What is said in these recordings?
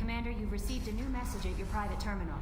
Commander, you've received a new message at your private terminal.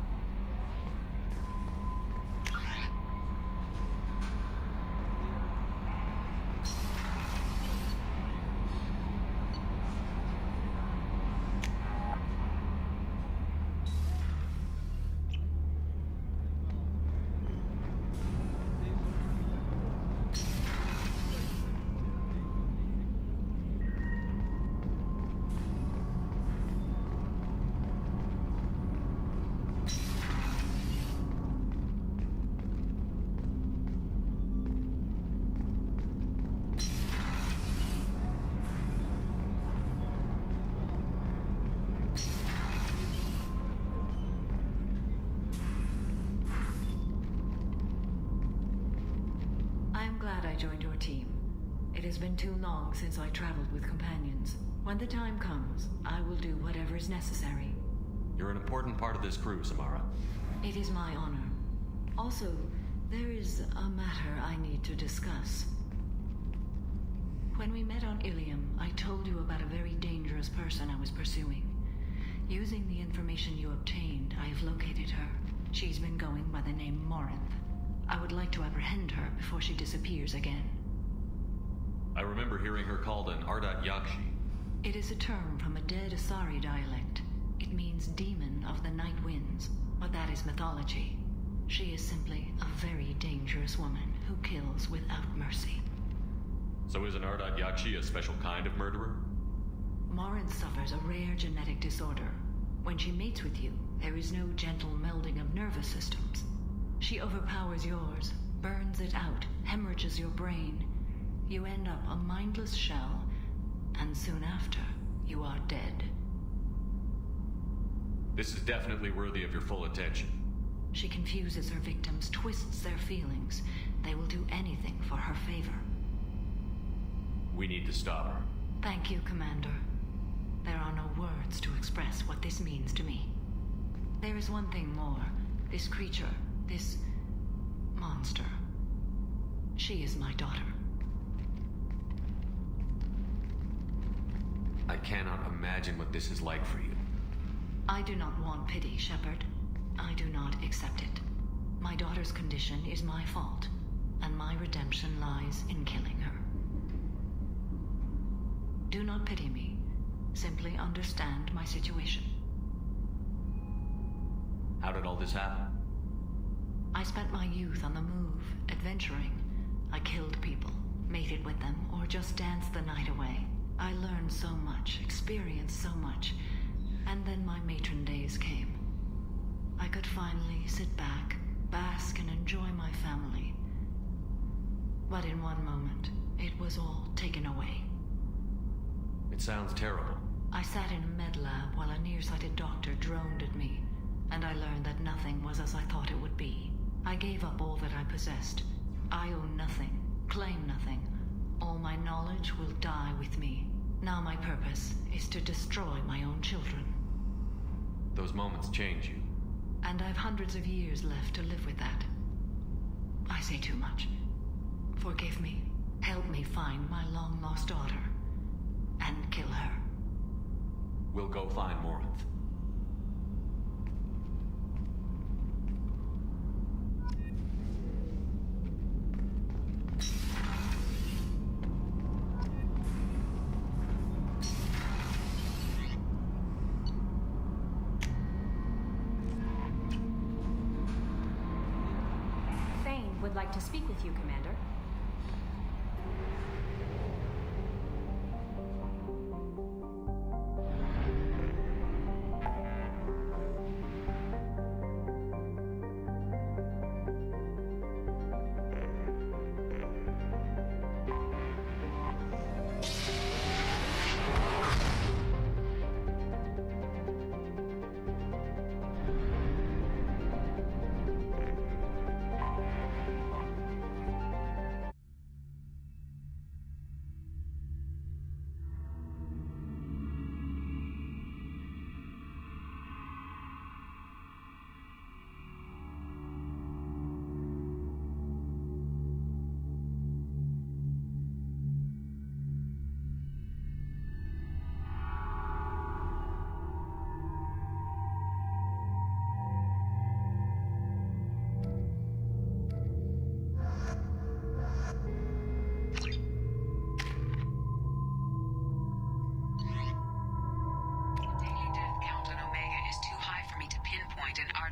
It has been too long since I traveled with companions. When the time comes, I will do whatever is necessary. You're an important part of this crew, Samara. It is my honor. Also, there is a matter I need to discuss. When we met on Ilium, I told you about a very dangerous person I was pursuing. Using the information you obtained, I have located her. She's been going by the name Morinth. I would like to apprehend her before she disappears again. I remember hearing her called an Ardat-Yakshi. It is a term from a dead Asari dialect. It means demon of the night winds, but that is mythology. She is simply a very dangerous woman who kills without mercy. So is an Ardat-Yakshi a special kind of murderer? Morinth suffers a rare genetic disorder. When she mates with you, there is no gentle melding of nervous systems. She overpowers yours, burns it out, hemorrhages your brain. You end up a mindless shell, and soon after, you are dead. This is definitely worthy of your full attention. She confuses her victims, twists their feelings. They will do anything for her favor. We need to stop her. Thank you, Commander. There are no words to express what this means to me. There is one thing more. This creature, this monster. She is my daughter. I cannot imagine what this is like for you. I do not want pity, Shepard. I do not accept it. My daughter's condition is my fault, and my redemption lies in killing her. Do not pity me. Simply understand my situation. How did all this happen? I spent my youth on the move, adventuring. I killed people, mated with them, or just danced the night away. I learned so much, experienced so much, and then my matron days came. I could finally sit back, bask and enjoy my family. But in one moment, it was all taken away. It sounds terrible. I sat in a med lab while a nearsighted doctor droned at me, and I learned that nothing was as I thought it would be. I gave up all that I possessed. I own nothing, claim nothing. All my knowledge will die with me. Now my purpose is to destroy my own children. Those moments change you. And I've hundreds of years left to live with that. I say too much. Forgive me. Help me find my long-lost daughter. And kill her. We'll go find Morinth. Would like to speak with you, Commander.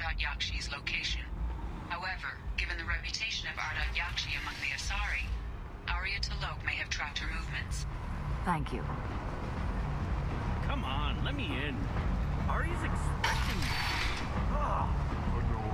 Ardat-Yakshi's location. However, given the reputation of Ardat-Yakshi among the Asari, Arya T'Loak may have tracked her movements. Thank you. Come on, let me in. Arya's expecting me. Oh, annoyed.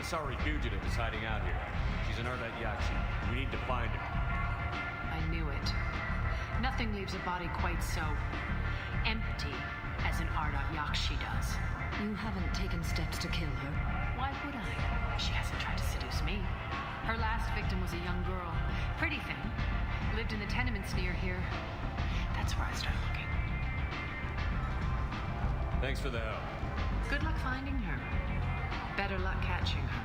Sorry fugitive is hiding out here. She's an Ardat-Yakshi. We need to find her. I knew it. Nothing leaves a body quite so empty as an Ardat-Yakshi does. You haven't taken steps to kill her. Why would I? She hasn't tried to seduce me. Her last victim was a young girl. Pretty thing. Lived in the tenements near here. That's where I started looking. Thanks for the help. Good luck finding her. Better luck catching her.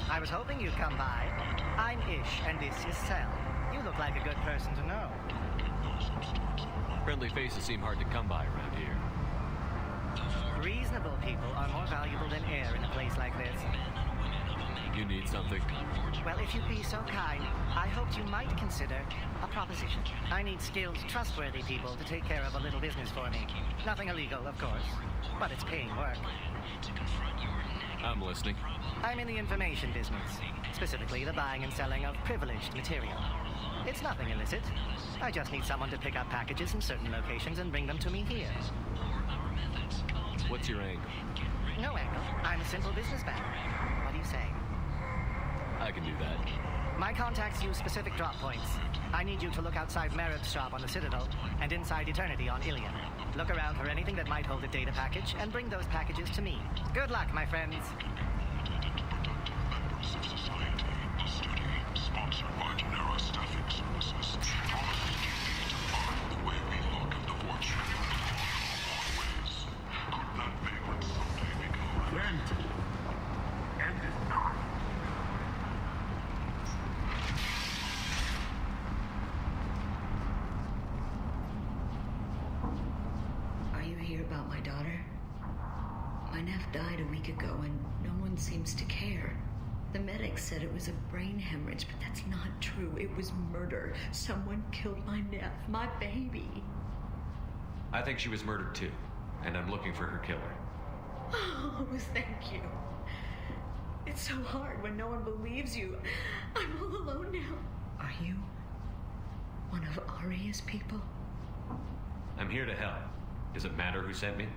I was hoping you'd come by. I'm Ish, and this is Sel. You look like a good person to know. Friendly faces seem hard to come by around here. Reasonable people are more valuable than air in a place like this. You need something? Well, if you'd be so kind, I hoped you might consider a proposition. I need skilled, trustworthy people to take care of a little business for me. Nothing illegal, of course, but it's paying work. I'm listening. I'm in the information business, specifically the buying and selling of privileged material. It's nothing illicit. I just need someone to pick up packages in certain locations and bring them to me here. What's your angle? No angle. I'm a simple businessman. What do you say? I can do that. My contacts use specific drop points. I need you to look outside Merib's shop on the Citadel and inside Eternity on Ilion. Look around for anything that might hold a data package and bring those packages to me. Good luck, my friends. About my daughter. My nephew died a week ago and no one seems to care. The medics said it was a brain hemorrhage, but that's not true. It was murder. Someone killed my nephew, my baby. I think she was murdered too, and I'm looking for her killer. Oh, thank you. It's so hard when no one believes you. I'm all alone now. Are you one of Arya's people? I'm here to help. Does it matter who sent me?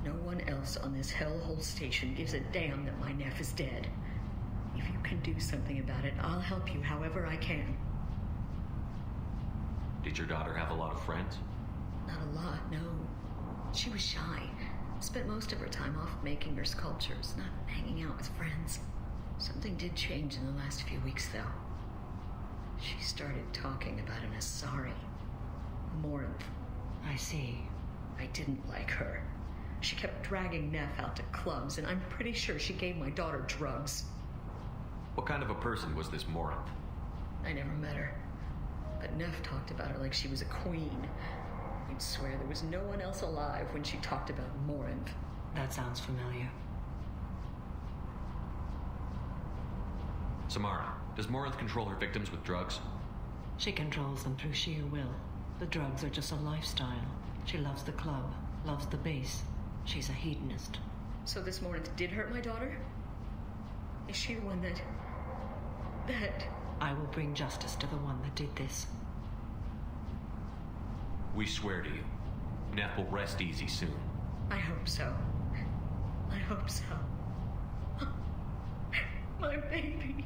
No one else on this hellhole station gives a damn that my nephew is dead. If you can do something about it, I'll help you however I can. Did your daughter have a lot of friends? Not a lot, no. She was shy. Spent most of her time off making her sculptures, not hanging out with friends. Something did change in the last few weeks, though. She started talking about an Asari. Morinth. I see. I didn't like her. She kept dragging Neff out to clubs, and I'm pretty sure she gave my daughter drugs. What kind of a person was this Morinth? I never met her. But Neff talked about her like she was a queen. You'd swear there was no one else alive when she talked about Morinth. That sounds familiar. Samara, does Morinth control her victims with drugs? She controls them through sheer will. The drugs are just a lifestyle. She loves the club, loves the base. She's a hedonist. So this Morinth did hurt my daughter? Is she the one that... I will bring justice to the one that did this. We swear to you, Neff will rest easy soon. I hope so. I hope so. My baby.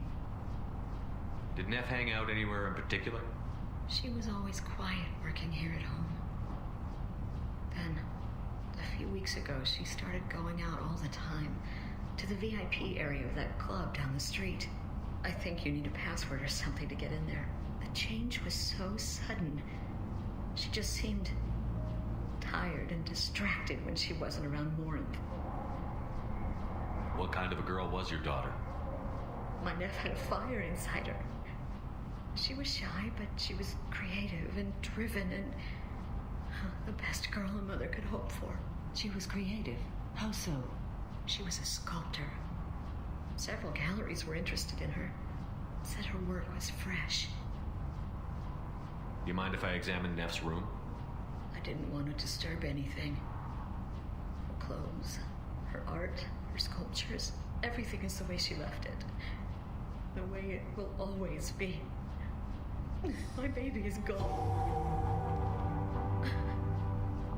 Did Neff hang out anywhere in particular? She was always quiet working here at home. Then, a few weeks ago, she started going out all the time to the VIP area of that club down the street. I think you need a password or something to get in there. The change was so sudden. She just seemed tired and distracted when she wasn't around Morinth. What kind of a girl was your daughter? My Neff had a fire inside her. She was shy, but she was creative and driven and the best girl a mother could hope for. She was creative? How so? She was a sculptor. Several galleries were interested in her. Said her work was fresh. You mind if I examine Neff's room? I didn't want to disturb anything. Her clothes, her art, her sculptures, everything is the way she left it. The way it will always be. My baby is gone.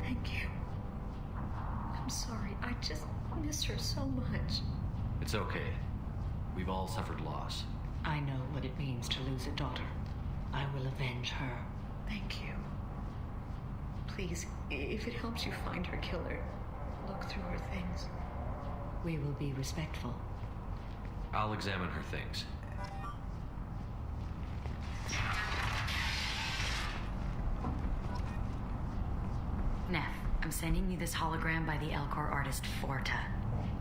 Thank you. I'm sorry, I just miss her so much. It's okay. We've all suffered loss. I know what it means to lose a daughter. I will avenge her. Thank you. Please, if it helps you find her killer, look through her things. We will be respectful. I'll examine her things. Neff, I'm sending you this hologram by the Elcor artist Forta.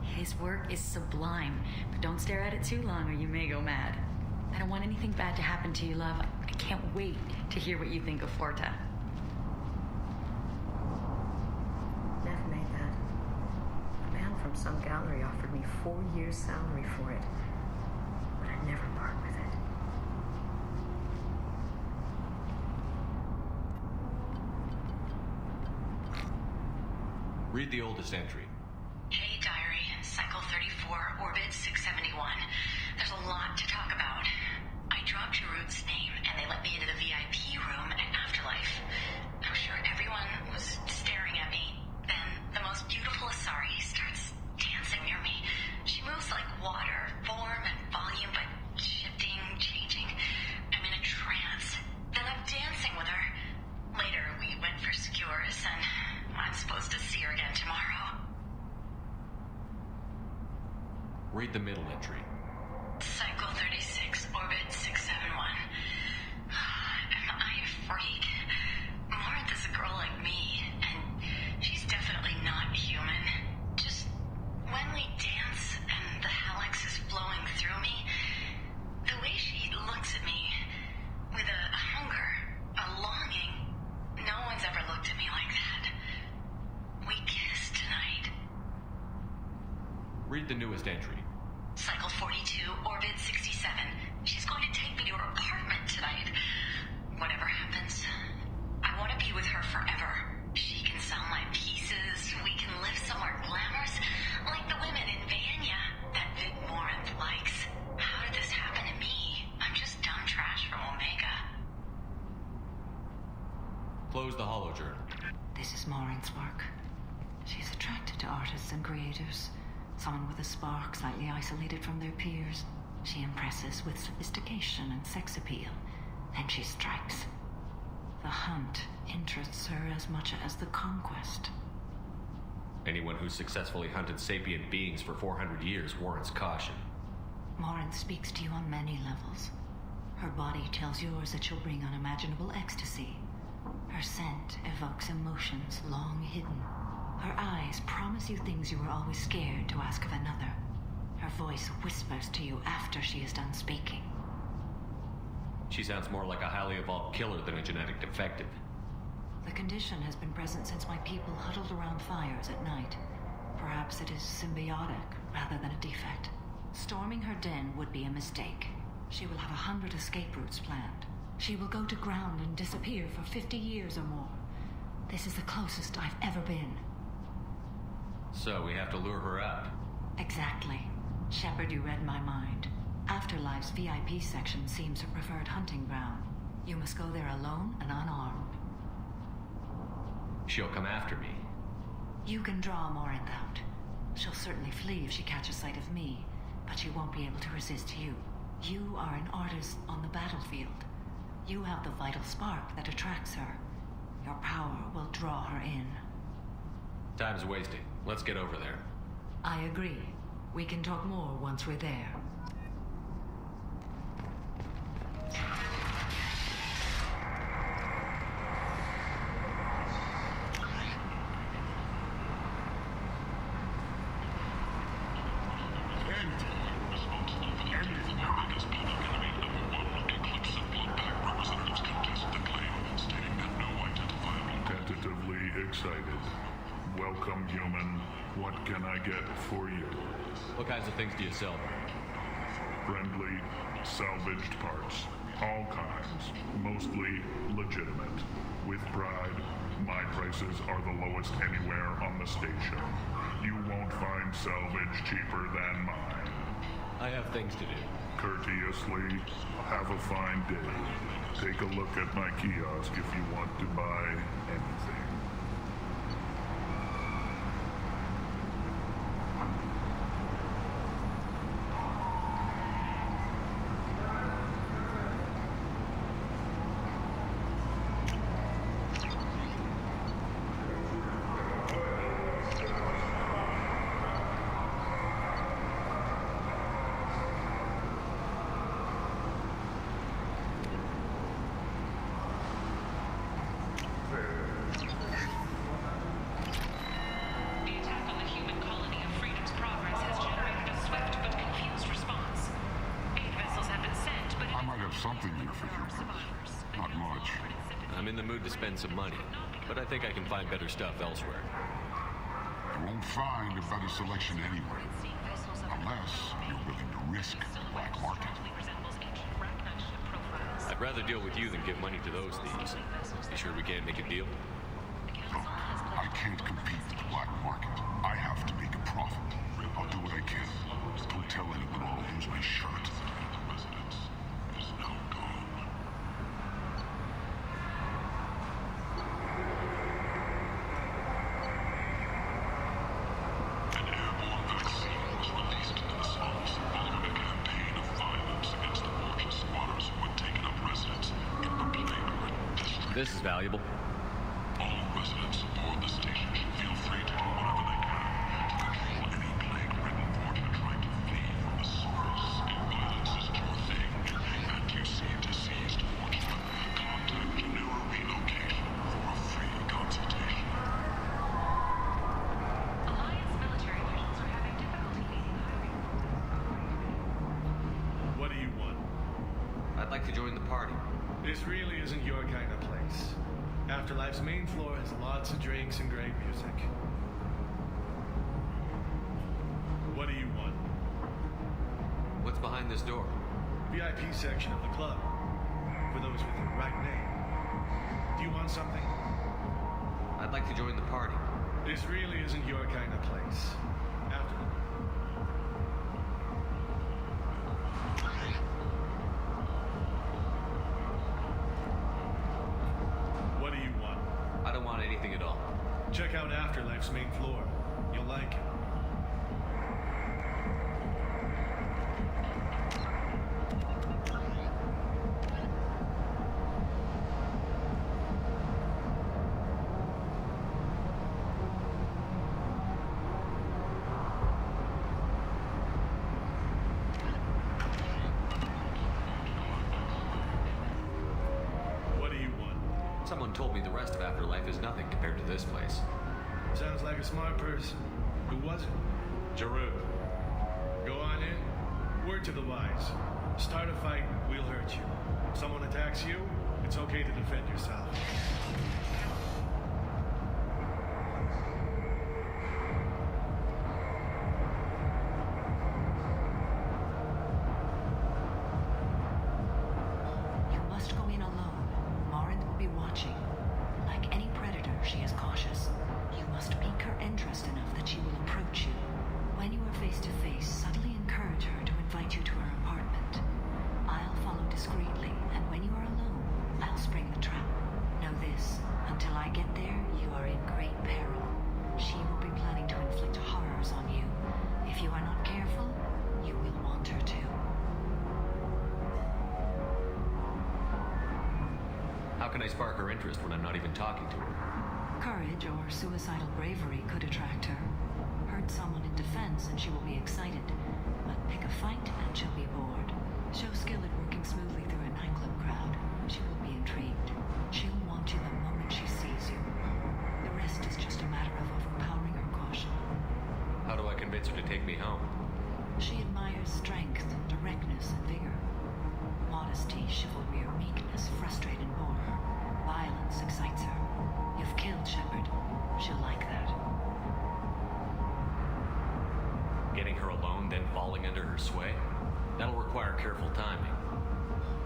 His work is sublime, but don't stare at it too long or you may go mad. I don't want anything bad to happen to you, love. I can't wait to hear what you think of Forta. Neff made that. A man from some gallery offered me 4 years' salary for it, but I'd never part with it. Read the oldest entry. Hey, diary. Cycle 34, orbit 671. There's a lot to talk about. I dropped Jarut's name, and they let me into the VIP room at Afterlife. I'm sure everyone was staring at me. Then the most beautiful Asari starts dancing near me. She moves like water, form and volume, but shifting, changing. I'm in a trance. Then I'm dancing with her. Later, we went for skewers, and I'm supposed to see her again tomorrow. Read the middle entry. Cycle 36, orbit 671. Am I a freak? Morinth is a girl like me, and she's definitely not human. Just when we dance and the helix is flowing through me, the way she looks at me with a hunger, a longing, no one's ever looked at me like that. We kissed tonight. Read the newest entry. Cycle 42, orbit 67. She's going to take me to her apartment tonight. Whatever happens, I want to be with her forever. She can sell my pieces. We can live somewhere glamorous, like the women in Vanya that Vid Morinth likes. How did this happen to me? I'm just dumb trash from Omega. Close the holojournal. This is Morinth's work. She's attracted to artists and creatives. Someone with a spark, slightly isolated from their peers. She impresses with sophistication and sex appeal. Then she strikes. The hunt interests her as much as the conquest. Anyone who's successfully hunted sapient beings for 400 years warrants caution. Morinth speaks to you on many levels. Her body tells yours that she'll bring unimaginable ecstasy. Her scent evokes emotions long hidden. Her eyes promise you things you were always scared to ask of another. Her voice whispers to you after she is done speaking. She sounds more like a highly evolved killer than a genetic defective. The condition has been present since my people huddled around fires at night. Perhaps it is symbiotic rather than a defect. Storming her den would be a mistake. She will have 100 escape routes planned. She will go to ground and disappear for 50 years or more. This is the closest I've ever been. So we have to lure her out. Exactly. Shepard, you read my mind. Afterlife's VIP section seems a preferred hunting ground. You must go there alone and unarmed. She'll come after me. You can draw Morinth out. She'll certainly flee if she catches sight of me, but she won't be able to resist you. You are an artist on the battlefield. You have the vital spark that attracts her. Your power will draw her in. Time's wasting. Let's get over there. I agree. We can talk more once we're there. Excited. Welcome, human. What can I get for you? What kinds of things do you sell? Friendly, salvaged parts. All kinds. Mostly legitimate. With pride, my prices are the lowest anywhere on the station. You won't find salvage cheaper than mine. I have things to do. Courteously, have a fine day. Take a look at my kiosk if you want to buy anything. Something here for humans. Not much. I'm in the mood to spend some money, but I think I can find better stuff elsewhere. You won't find a better selection anywhere. Unless you're willing to risk the black market. I'd rather deal with you than give money to those thieves. You sure we can't make a deal? Look, I can't compete with the black market. I have to make a profit. I'll do what I can. Don't tell anyone or I'll lose my shirt. This is valuable. All residents aboard the station should feel free to do whatever they can to control any plague-ridden fortune trying to flee from the source. If violence isn't your thing, and you see deceased fortune, contact Genera Relocation for a free consultation. Alliance military missions are having difficulty meeting hiring. What do you want? I'd like to join the party. This really isn't your kind of place. Afterlife's main floor has lots of drinks and great music. What do you want? What's behind this door? VIP section of the club. For those with the right name. Do you want something? I'd like to join the party. This really isn't your kind of place. What do you want? I don't want anything at all. Check out Afterlife's main floor. You'll like it. Someone told me the rest of Afterlife is nothing compared to this place. Sounds like a smart person. Who was it? Giroux. Go on in. Word to the wise. Start a fight, we'll hurt you. If someone attacks you, it's okay to defend yourself. You must go in alone. Morinth will be watching. Like any predator, she is cautious. You must pique her interest enough that she will approach you. When you are face to face, subtly encourage can I spark her interest when I'm not even talking to her? Courage or suicidal bravery could attract her. Hurt someone in defense and she will be excited. But pick a fight and she'll be bored. Show skill at working smoothly through a nightclub crowd. She will be intrigued. She'll want you the moment she sees you. The rest is just a matter of overpowering her caution. How do I convince her to take me home? She admires strength, directness, and vigor. Modesty, chivalry, or meekness frustrate and bore her. Violence excites her. You've killed Shepard. She'll like that. Getting her alone, then falling under her sway? That'll require careful timing.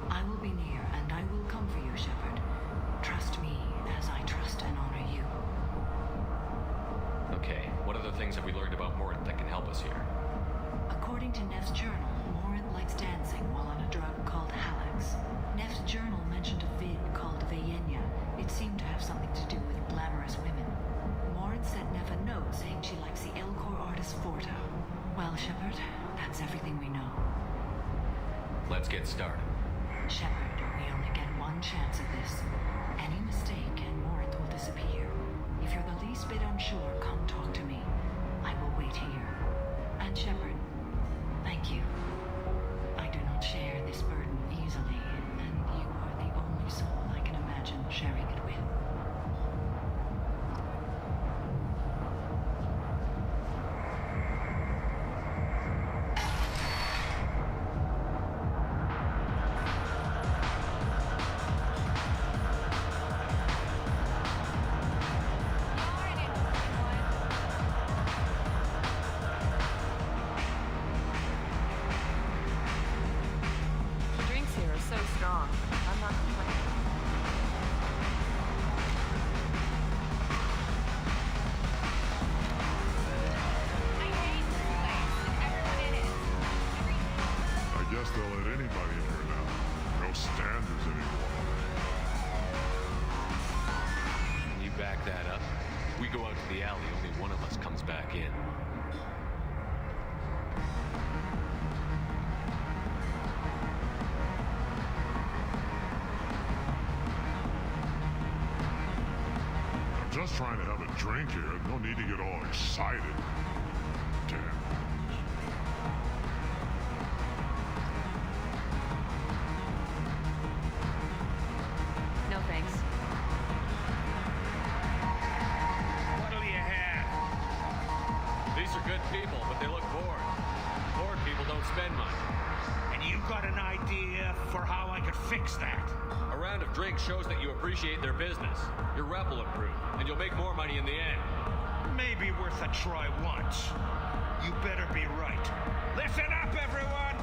I will be near, and I will come for you, Shepard. Trust me as I trust and honor you. Okay, what other things have we learned about Mort that can help us here? According to Neff's journal, Morin likes dancing while on a drug called Halax. Neff's journal mentioned a vid called Vayenya. It seemed to have something to do with glamorous women. Morin sent Neff a note saying she likes the Elcor artist Forta. Well, Shepard, that's everything we know. Let's get started. Shepard, we only get one chance at this. Any mistake and Morin will disappear. If you're the least bit unsure, come talk to me. I will wait here. And Shepard, thank you. I do not share this burden easily, and you are the only soul I can imagine sharing it with. Just trying to have a drink here. No need to get all excited. Damn. No thanks. What'll you have? These are good people, but they look bored. Bored people don't spend money. And you got an idea for how I could fix that? A round of drinks shows that you appreciate their business. Your rep will improve, and you'll make more money in the end. Maybe worth a try once. You better be right. Listen up, everyone!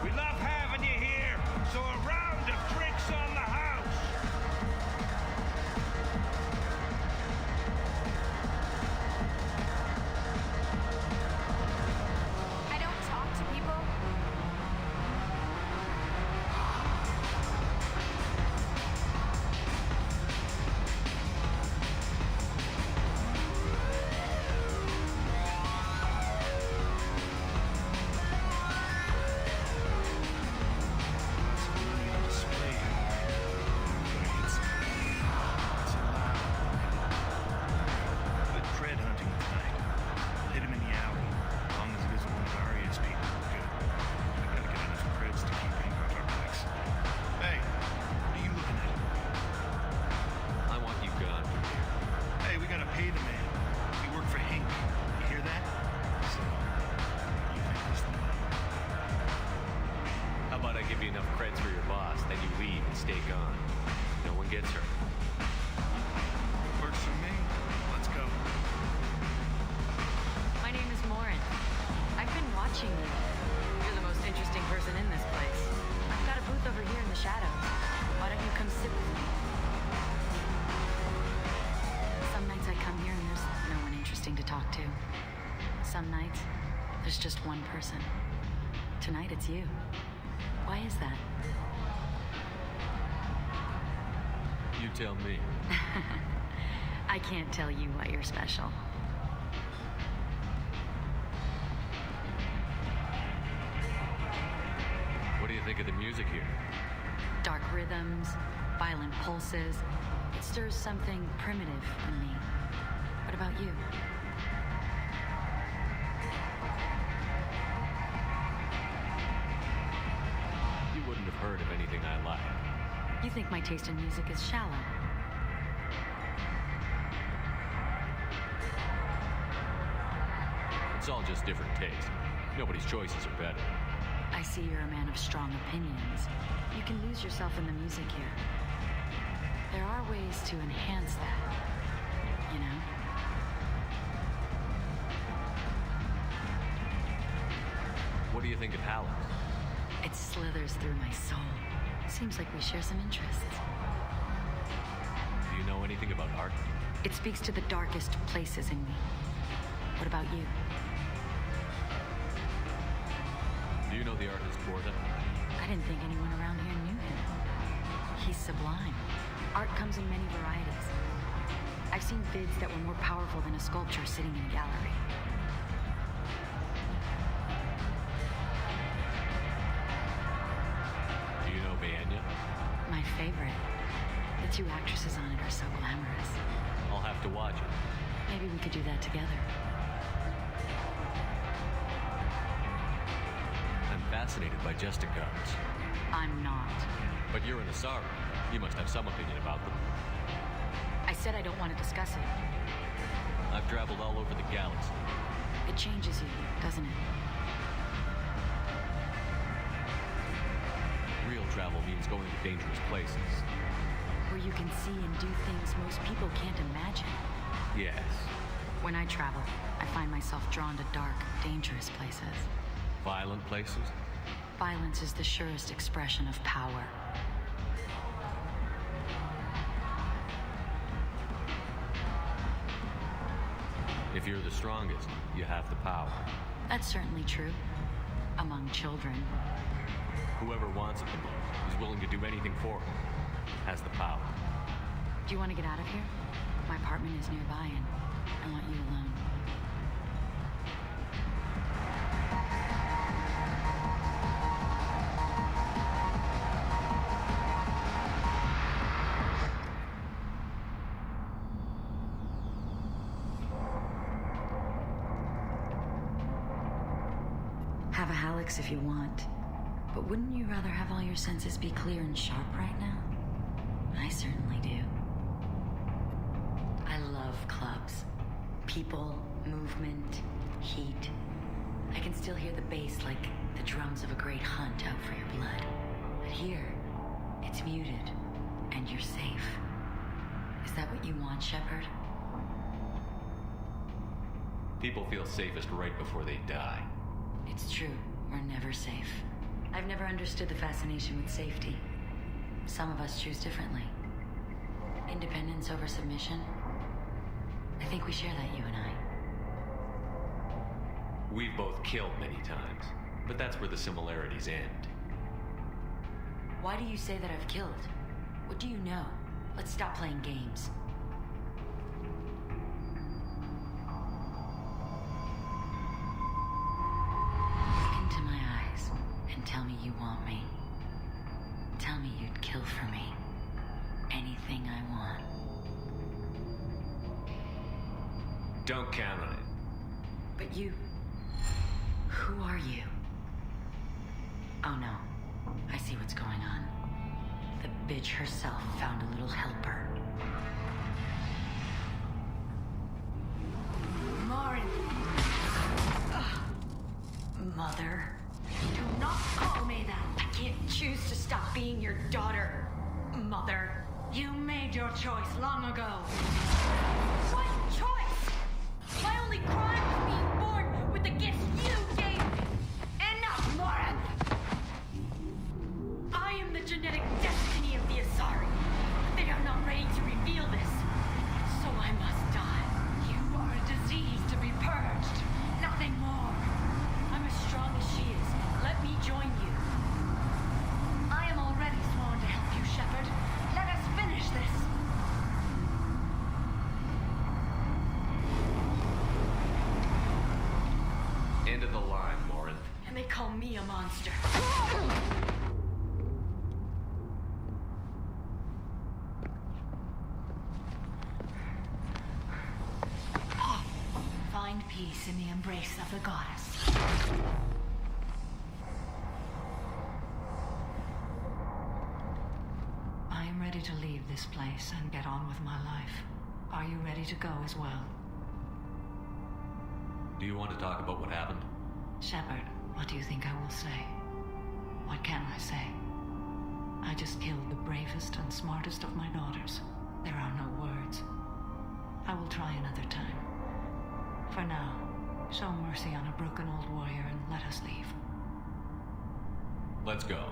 We love having you here, so a round of drinks on the house! I don't talk to people. Some nights, there's just one person. Tonight, it's you. Why is that? You tell me. I can't tell you why you're special. What do you think of the music here? Dark rhythms, violent pulses. It stirs something primitive in me. What about you? You wouldn't have heard of anything I like. You think my taste in music is shallow. It's all just different taste. Nobody's choices are better. I see you're a man of strong opinions. You can lose yourself in the music here. There are ways to enhance that, you know? What do you think of Halleck? It slithers through my soul. Seems like we share some interests. Do you know anything about art? It speaks to the darkest places in me. What about you? Do you know the artist Porta? I didn't think anyone around here knew him. He's sublime. Art comes in many varieties. I've seen vids that were more powerful than a sculpture sitting in a gallery. Do you know Bayenya? My favorite. The two actresses on it are so glamorous. I'll have to watch it. Maybe we could do that together. I'm fascinated by Gestacards. I'm not. But you're an Asari. You must have some opinion about them. I said I don't want to discuss it. I've traveled all over the galaxy. It changes you, doesn't it? Real travel means going to dangerous places. Where you can see and do things most people can't imagine. Yes. When I travel, I find myself drawn to dark, dangerous places. Violent places? Violence is the surest expression of power. If you're the strongest, you have the power. That's certainly true. Among children. Whoever wants it the most, is willing to do anything for it, has the power. Do you want to get out of here? My apartment is nearby and I want you alone. Have a Hallex if you want, but wouldn't you rather have all your senses be clear and sharp right now? I certainly do. I love clubs. People, movement, heat. I can still hear the bass like the drums of a great hunt out for your blood. But here, it's muted, and you're safe. Is that what you want, Shepard? People feel safest right before they die. It's true. We're never safe. I've never understood the fascination with safety. Some of us choose differently. Independence over submission. I think we share that, you and I. We've both killed many times, but that's where the similarities end. Why do you say that I've killed? What do you know? Let's stop playing games. Look into my eyes and tell me you want me. Tell me you'd kill for me. Anything I want. Don't count on it. But you... Who are you? Oh no. I see what's going on. The bitch herself found a little helper. Marin! Mother. Do not call me that. I can't choose to stop being your daughter. Mother. You made your choice long ago. What choice? My only crime was being born with the gifts you gave me. Enough, Morin! I am the genetic destiny of the Asari. They are not ready to reveal this. So I must die. You are a disease to be purged. Nothing more. I'm as strong as she is. Let me join you. I am already sworn to help you, Shepard. Let us finish this. End of the line, Morin. And they call me a monster. peace in the embrace of the goddess. I am ready to leave this place and get on with my life. Are you ready to go as well? Do you want to talk about what happened? Shepard, what do you think I will say? What can I say? I just killed the bravest and smartest of my daughters. There are no words. I will try another time. For now, show mercy on a broken old warrior and let us leave. Let's go.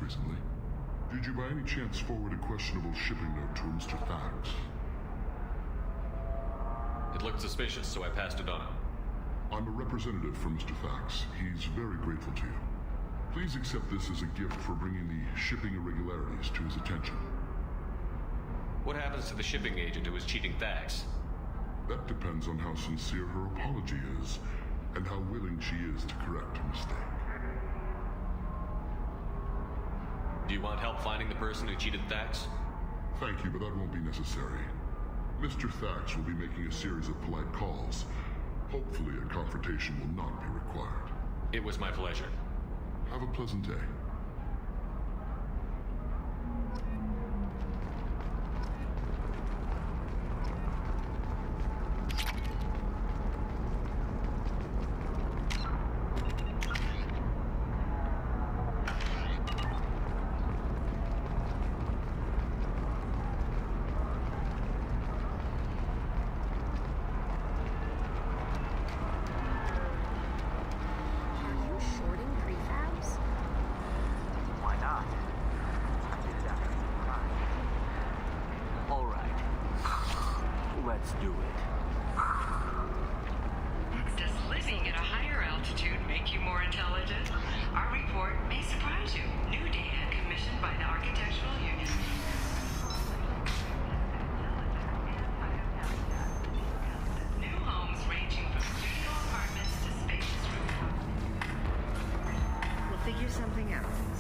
Recently. Did you by any chance forward a questionable shipping note to Mr. Thax? It looked suspicious, so I passed it on. I'm a representative from Mr. Thax. He's very grateful to you. Please accept this as a gift for bringing the shipping irregularities to his attention. What happens to the shipping agent who was cheating Thax? That depends on how sincere her apology is, and how willing she is to correct a mistake. Do you want help finding the person who cheated Thax? Thank you, but that won't be necessary. Mr. Thax will be making a series of polite calls. Hopefully a confrontation will not be required. It was my pleasure. Have a pleasant day.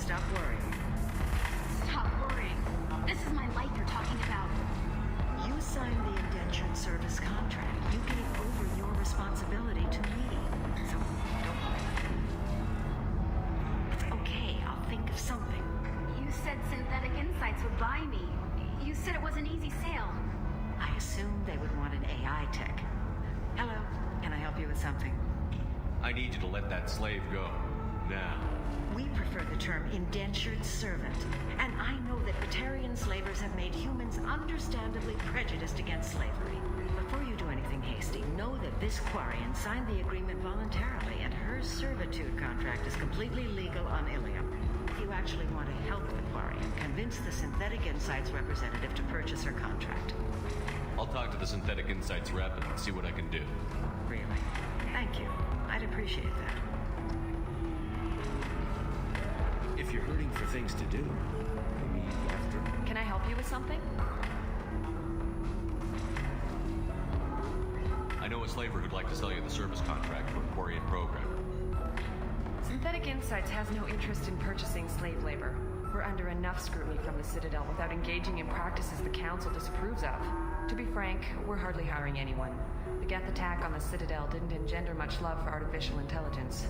stop worrying. Stop worrying. This is my life you're talking about. You signed the indentured service contract. You gave over your responsibility to me. So, don't worry. It's okay. I'll think of something. You said Synthetic Insights would buy me. You said it was an easy sale. I assumed they would want an AI tech. Hello. Can I help you with something? I need you to let that slave go. Now. We prefer the term indentured servant. And I know that Batarian slavers have made humans understandably prejudiced against slavery. Before you do anything hasty, know that this Quarian signed the agreement voluntarily, and her servitude contract is completely legal on Ilium. If you actually want to help the Quarian, convince the Synthetic Insights representative to purchase her contract. I'll talk to the Synthetic Insights rep and see what I can do. Really? Thank you. I'd appreciate that. If you're hurting for things to do, maybe after... Can I help you with something? I know a slaver who'd like to sell you the service contract for a Quarian programmer. Synthetic Insights has no interest in purchasing slave labor. We're under enough scrutiny from the Citadel without engaging in practices the Council disapproves of. To be frank, we're hardly hiring anyone. The Geth attack on the Citadel didn't engender much love for artificial intelligence.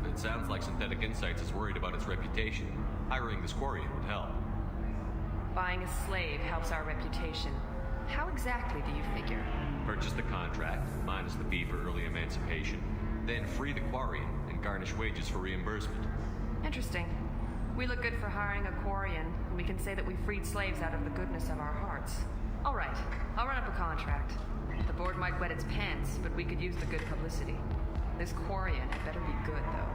It sounds like Synthetic Insights is worried about its reputation. Hiring this Quarian would help. Buying a slave helps our reputation. How exactly do you figure? Purchase the contract, minus the fee for early emancipation, then free the Quarian and garnish wages for reimbursement. Interesting. We look good for hiring a Quarian, and we can say that we freed slaves out of the goodness of our hearts. All right, I'll run up a contract. The board might wet its pants, but we could use the good publicity. This Quarian had better be good, though.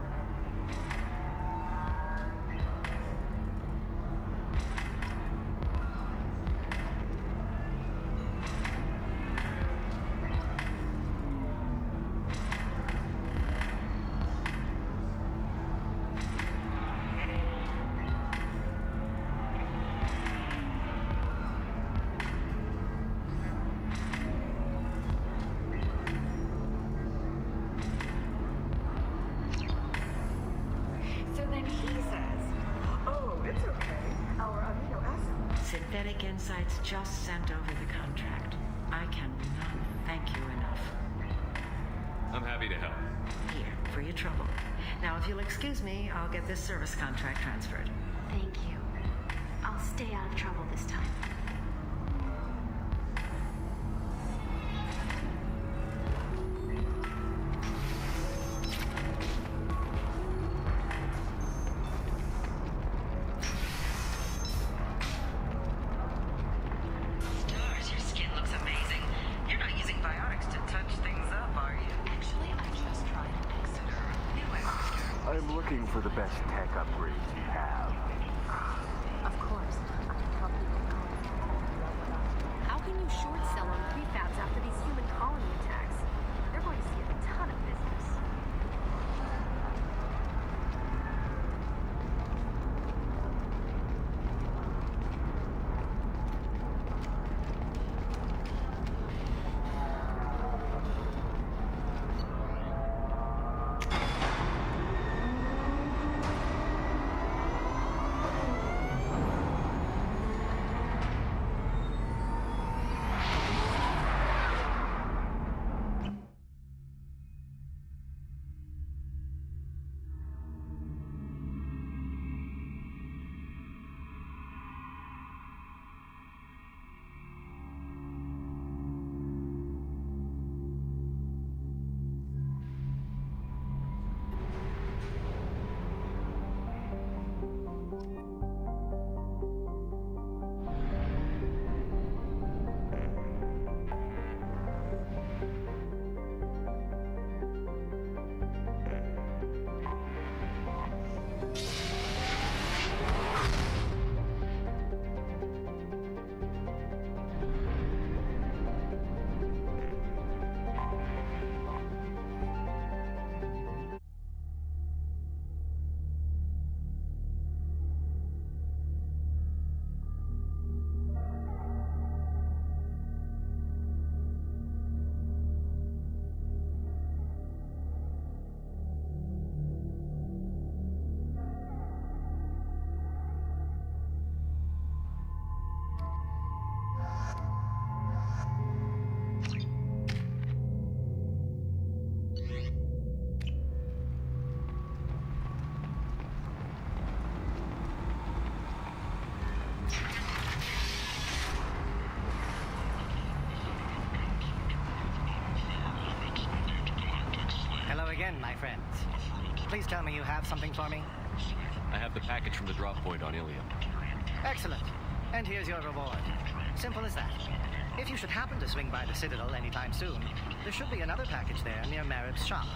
Synthetic Insights just sent over the contract. I cannot thank you enough. I'm happy to help. Here, for your trouble. Now, if you'll excuse me, I'll get this service contract transferred. Thank you. I'll stay out of trouble this time. I'm looking for the best tech upgrades you have. Of course. I can help you. How can you short sell on prefabs after these human colony attacks? They're going to see a ton of business. friends. Please tell me you have something for me. I have the package from the drop point on Ilium. Excellent. And here's your reward. Simple as that. If you should happen to swing by the Citadel anytime soon, there should be another package there near Marib's shop.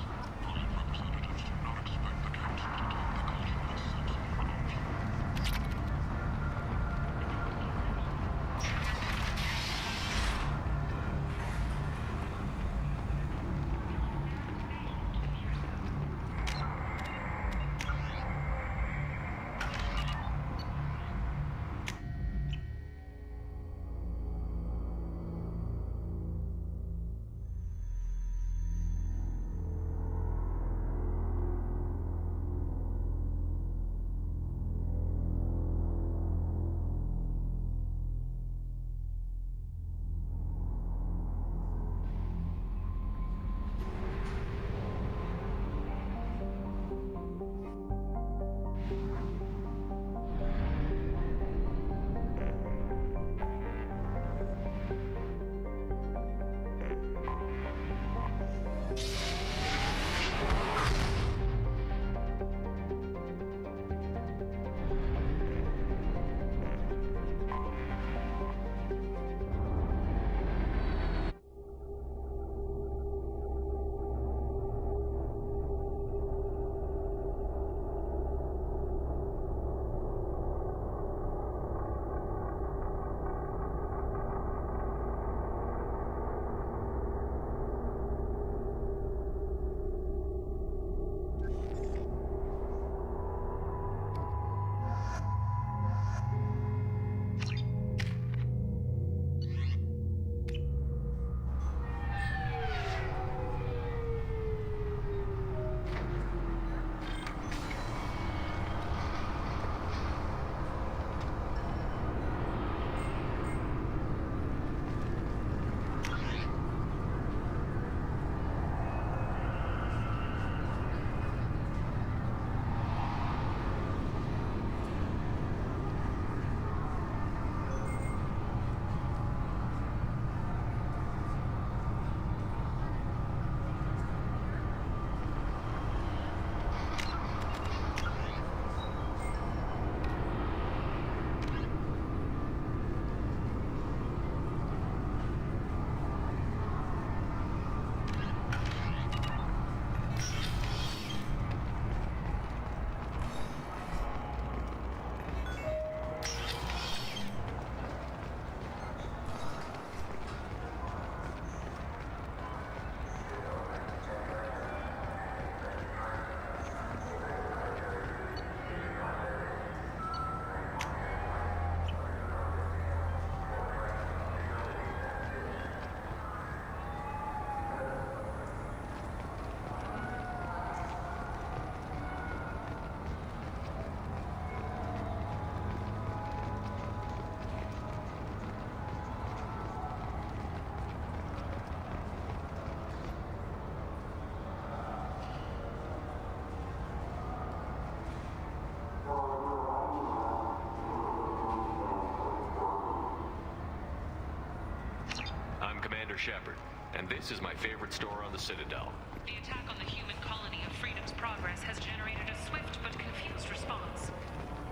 Commander Shepard, and this is my favorite store on the Citadel. The attack on the human colony of Freedom's Progress has generated a swift but confused response.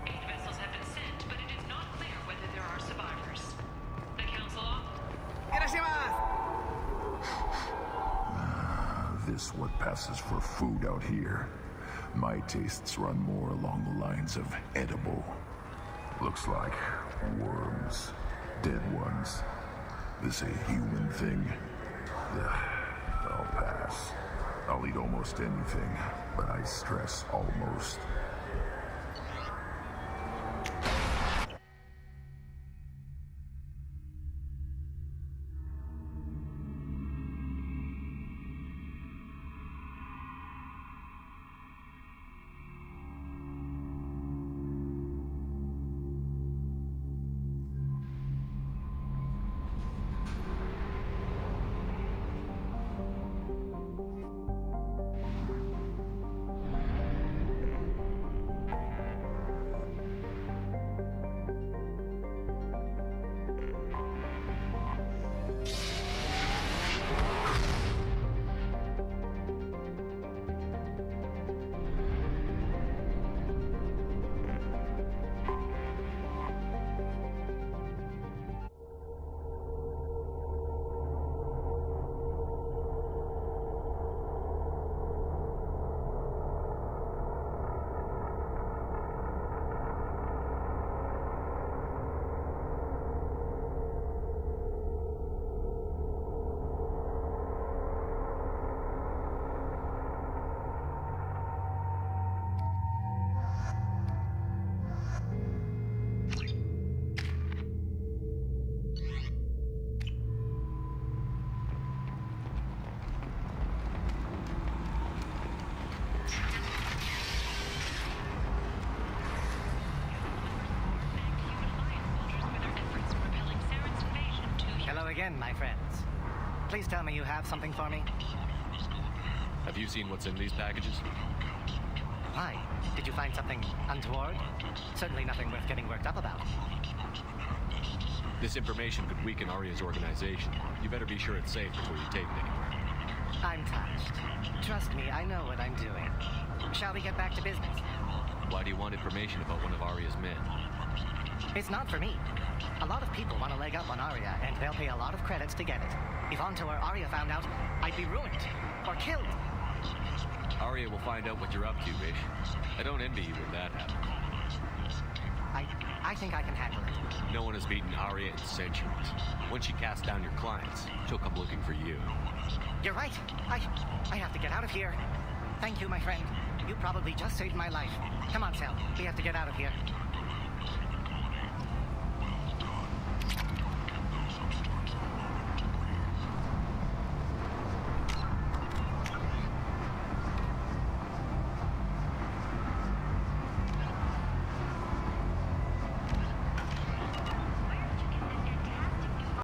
8 vessels have been sent, but it is not clear whether there are survivors. The Council off? This what passes for food out here. My tastes run more along the lines of edible. Looks like worms. Dead ones. This a human thing? I'll pass. I'll eat almost anything, but I stress almost. again, my friends. Please tell me you have something for me. Have you seen what's in these packages? Why? Did you find something untoward? Certainly nothing worth getting worked up about. This information could weaken Arya's organization. You better be sure it's safe before you take it anywhere. I'm touched. Trust me, I know what I'm doing. Shall we get back to business? Why do you want information about one of Arya's men? It's not for me. A lot of people want to leg up on Arya, and they'll pay a lot of credits to get it. If Anto or Arya found out, I'd be ruined. Or killed. Arya will find out what you're up to, Ish. I don't envy you when that happens. I think I can handle it. No one has beaten Arya in centuries. Once she casts down your clients, she'll come looking for you. You're right. I have to get out of here. Thank you, my friend. You probably just saved my life. Come on, Sal. We have to get out of here.